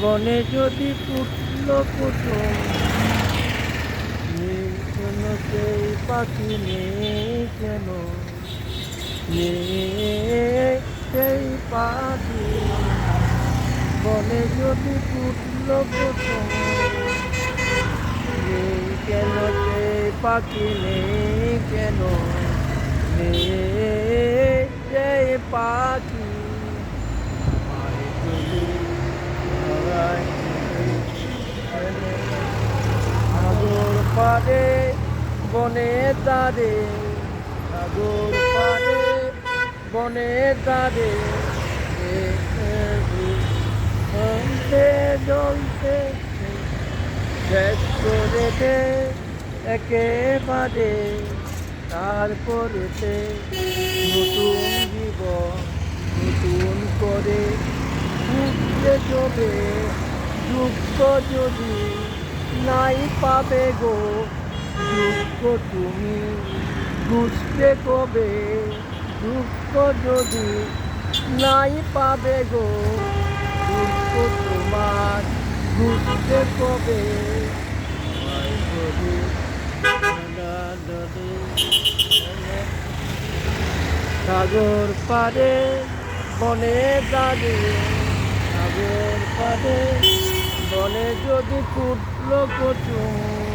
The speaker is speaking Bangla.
বনে যদি ফুটল কুসুম, কেন সেই পাখি নেই কেন, নেই সেই পাখি। বনে যদি ফুটল কুসুম, নেই কেন সেই পাখি নেই কেন, নেই সেই পাখি। আমায় যদি হারায় সাগর পাড়ে বনে তারে, সাগর পাড়ে বনে তারে, জ্বলতে জ্বলতে শেষ করেছে একেবারে। তারপরেতে নতুন জীবন নতুন করে উঠতে চলে। দুঃখ যদি নাই পাবে গো, দুঃখ তুমি বুঝতে কবে। দুঃখ যদি নাই পাবে গো, দুঃখ তোমার বুঝতে কবে। আমায় যদি সাগর পাড়ে বনে দাঁড়িয়ে, সাগর পাড়ে বনে যদি ফুটল কুসুম।